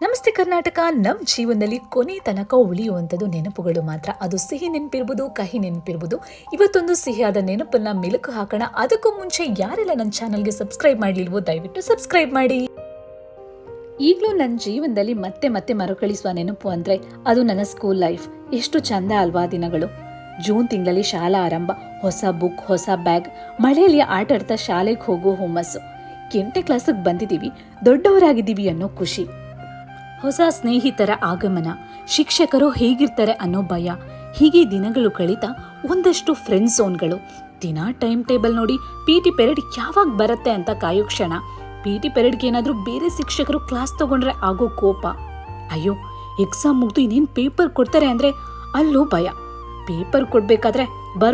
ನಮಸ್ತೆ ಕರ್ನಾಟಕ. ನಮ್ಮ ಜೀವನದಲ್ಲಿ ಕೊನೆ ತನಕ ಉಳಿಯುವಂಥದ್ದು ನೆನಪುಗಳು ಮಾತ್ರ. ಅದು ಸಿಹಿ ನೆನಪಿರ್ಬೋದು, ಕಹಿ ನೆನಪಿರ್ಬೋದು. ಇವತ್ತೊಂದು ಸಿಹಿಯಾದ ನೆನಪನ್ನ ಮೆಲುಕು ಹಾಕೋಣ. ಅದಕ್ಕೂ ಮುಂಚೆ ಯಾರೆಲ್ಲ ನನ್ನ ಚಾನಲ್ಗೆ ಸಬ್ಸ್ಕ್ರೈಬ್ ಮಾಡಲಿಲ್ವೋ ದಯವಿಟ್ಟು ಸಬ್ಸ್ಕ್ರೈಬ್ ಮಾಡಿ. ಈಗಲೂ ನನ್ನ ಜೀವನದಲ್ಲಿ ಮತ್ತೆ ಮತ್ತೆ ಮರುಕಳಿಸುವ ನೆನಪು ಅಂದರೆ ಅದು ನನ್ನ ಸ್ಕೂಲ್ ಲೈಫ್. ಎಷ್ಟು ಚಂದ ಅಲ್ವಾ ದಿನಗಳು. ಜೂನ್ ತಿಂಗಳಲ್ಲಿ ಶಾಲಾ ಆರಂಭ, ಹೊಸ ಬುಕ್, ಹೊಸ ಬ್ಯಾಗ್, ಮಳೆಯಲ್ಲಿ ಆಟ ಆಡ್ತಾ ಶಾಲೆಗೆ ಹೋಗೋ ಹುಮ್ಮಸ್ಸು. 8ನೇ ಕ್ಲಾಸಿಗೆ ಬಂದಿದ್ದೀವಿ, ದೊಡ್ಡವರಾಗಿದ್ದೀವಿ ಅನ್ನೋ ಖುಷಿ. ಹೊಸ ಸ್ನೇಹಿತರ ಆಗಮನ, ಶಿಕ್ಷಕರು ಹೇಗಿರ್ತಾರೆ ಅನ್ನೋ ಭಯ. ಹೀಗೆ ದಿನಗಳು ಕಳೀತಾ ಒಂದಷ್ಟು ಫ್ರೆಂಡ್ ಝೋನ್ಗಳು. ದಿನ ಟೈಮ್ ಟೇಬಲ್ ನೋಡಿ PT ಪೀರಿಯಡ್ ಯಾವಾಗ ಬರುತ್ತೆ ಅಂತ ಕಾಯೋ ಕ್ಷಣ. PT ಪೀರಿಯಡ್ಗೆ ಏನಾದರೂ ಬೇರೆ ಶಿಕ್ಷಕರು ಕ್ಲಾಸ್ ತಗೊಂಡ್ರೆ ಆಗೋ ಕೋಪ. ಅಯ್ಯೋ, ಎಕ್ಸಾಮ್ ಮುಗಿದು ಇನ್ನೇನು ಪೇಪರ್ ಕೊಡ್ತಾರೆ ಅಂದರೆ ಅಲ್ಲೂ ಭಯ. ಪೇಪರ್ ಕೊಡಬೇಕಾದ್ರೆ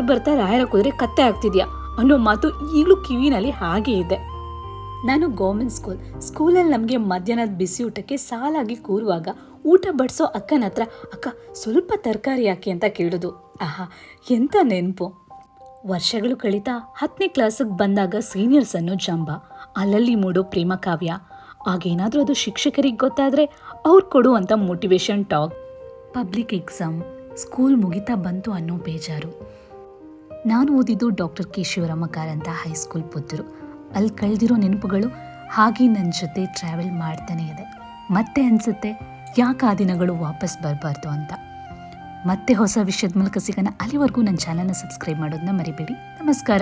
ಬರ್ತಾ ರಾಯರ ಕುದುರೆ ಕತ್ತೆ ಆಗ್ತಿದ್ಯಾ ಅನ್ನೋ ಮಾತು ಈಗಲೂ ಕಿವಿನಲ್ಲಿ ಹಾಗೇ ಇದೆ. ನಾನು ಗೌರ್ಮೆಂಟ್ ಸ್ಕೂಲಲ್ಲಿ ನಮಗೆ ಮಧ್ಯಾಹ್ನದ ಬಿಸಿ ಊಟಕ್ಕೆ ಸಾಲಾಗಿ ಕೂರುವಾಗ ಊಟ ಬಡಿಸೋ ಅಕ್ಕನ ಹತ್ರ, ಅಕ್ಕ ಸ್ವಲ್ಪ ತರಕಾರಿ ಹಾಕಿ ಅಂತ ಕೇಳೋದು. ಆಹಾ, ಎಂಥ ನೆನಪು. ವರ್ಷಗಳು ಕಳೀತಾ 10ನೇ ಕ್ಲಾಸಿಗೆ ಬಂದಾಗ ಸೀನಿಯರ್ಸ್ ಅನ್ನೋ ಜಂಬ, ಅಲ್ಲಲ್ಲಿ ಮೂಡೋ ಪ್ರೇಮ ಕಾವ್ಯ. ಆಗೇನಾದರೂ ಅದು ಶಿಕ್ಷಕರಿಗೆ ಗೊತ್ತಾದರೆ ಅವ್ರು ಕೊಡುವಂಥ motivation talk. Public exam, school ಮುಗಿತಾ ಬಂತು ಅನ್ನೋ ಬೇಜಾರು. ನಾನು ಓದಿದ್ದು doctor K Shivarama Karanth high school Puttur. ಅಲ್ಲಿ ಕಳೆದಿರೋ ನೆನಪುಗಳು ಹಾಗೆ ನನ್ನ ಜೊತೆ ಟ್ರಾವೆಲ್ ಮಾಡ್ತಾನೆ ಇದೆ. ಮತ್ತೆ ಅನಿಸುತ್ತೆ ಯಾಕೆ ಆ ದಿನಗಳು ವಾಪಸ್ ಬರಬಾರ್ದು ಅಂತ. ಮತ್ತೆ ಹೊಸ ವಿಷಯದ ಮೂಲಕ ಸಿಗೋಣ. ಅಲ್ಲಿವರೆಗೂ ನನ್ನ ಚಾನಲ್ನ ಸಬ್ಸ್ಕ್ರೈಬ್ ಮಾಡೋದನ್ನ ಮರಿಬೇಡಿ. ನಮಸ್ಕಾರ.